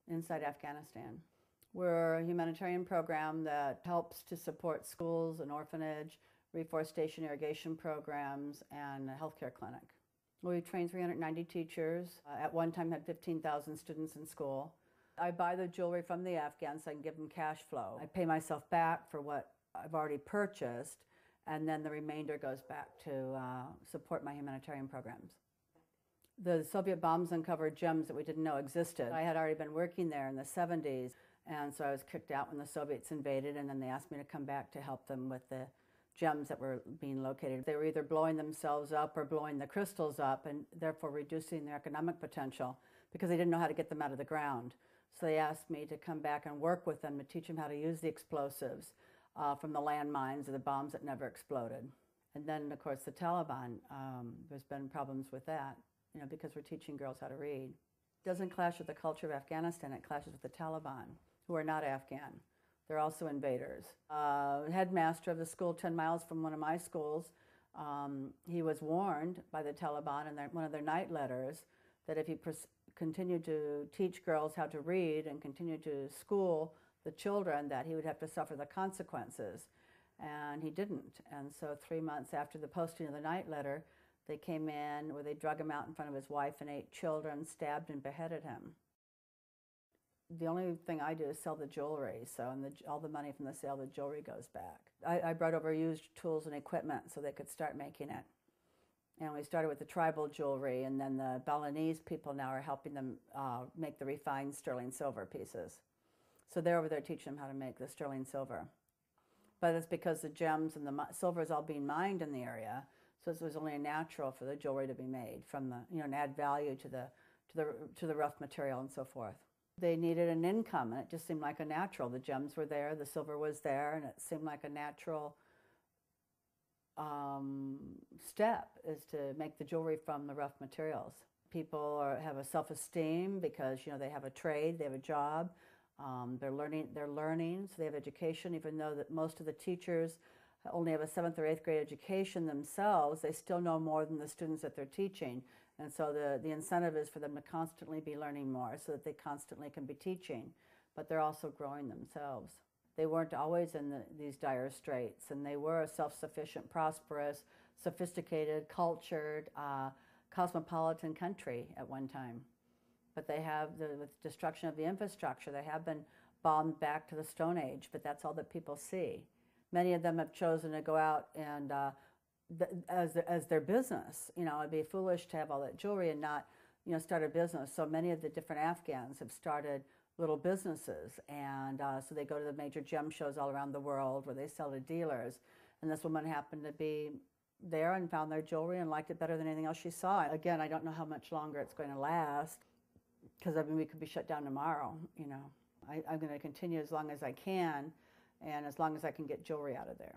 inside Afghanistan. We're a humanitarian program that helps to support schools, an orphanage, reforestation irrigation programs, and a healthcare clinic. We trained 390 teachers. At one time had 15,000 students in school. I buy the jewelry from the Afghans so I can give them cash flow. I pay myself back for what I've already purchased, and then the remainder goes back to support my humanitarian programs. The Soviet bombs uncovered gems that we didn't know existed. I had already been working there in the 70s, and so I was kicked out when the Soviets invaded, and then they asked me to come back to help them with the gems that were being located. They were either blowing themselves up or blowing the crystals up, and therefore reducing their economic potential because they didn't know how to get them out of the ground. So they asked me to come back and work with them to teach them how to use the explosives from the landmines or the bombs that never exploded. And then, of course, the Taliban, there's been problems with that, because we're teaching girls how to read. It doesn't clash with the culture of Afghanistan, it clashes with the Taliban, who are not Afghan. They're also invaders. Headmaster of the school 10 miles from one of my schools, he was warned by the Taliban in one of their night letters that if he continued to teach girls how to read and continue to school the children, that he would have to suffer the consequences. And he didn't. And so 3 months after the posting of the night letter, they came in where they drug him out in front of his wife and 8 children, stabbed and beheaded him. The only thing I do is sell the jewelry, so all the money from the sale of the jewelry goes back. I brought over used tools and equipment so they could start making it. And we started with the tribal jewelry, and then the Balinese people now are helping them make the refined sterling silver pieces. So they're over there teaching them how to make the sterling silver. But it's because the gems and the silver is all being mined in the area, so it was only natural for the jewelry to be made from the, and add value to the rough material and so forth. They needed an income, and it just seemed like a natural. The gems were there, the silver was there, and it seemed like a natural step is to make the jewelry from the rough materials. People have a self-esteem because they have a trade, they have a job, they're learning, so they have education. Even though that most of the teachers only have a 7th or 8th grade education themselves, they still know more than the students that they're teaching. And so the incentive is for them to constantly be learning more so that they constantly can be teaching, but they're also growing themselves. They weren't always in these dire straits, and they were a self-sufficient, prosperous, sophisticated, cultured, cosmopolitan country at one time. But they have, with destruction of the infrastructure, they have been bombed back to the Stone Age, but that's all that people see. Many of them have chosen to go out and as their business. It'd be foolish to have all that jewelry and not, start a business. So many of the different Afghans have started little businesses, and so they go to the major gem shows all around the world where they sell to dealers. And this woman happened to be there and found their jewelry and liked it better than anything else she saw. Again, I don't know how much longer it's going to last, because we could be shut down tomorrow. I'm going to continue as long as I can, and as long as I can get jewelry out of there.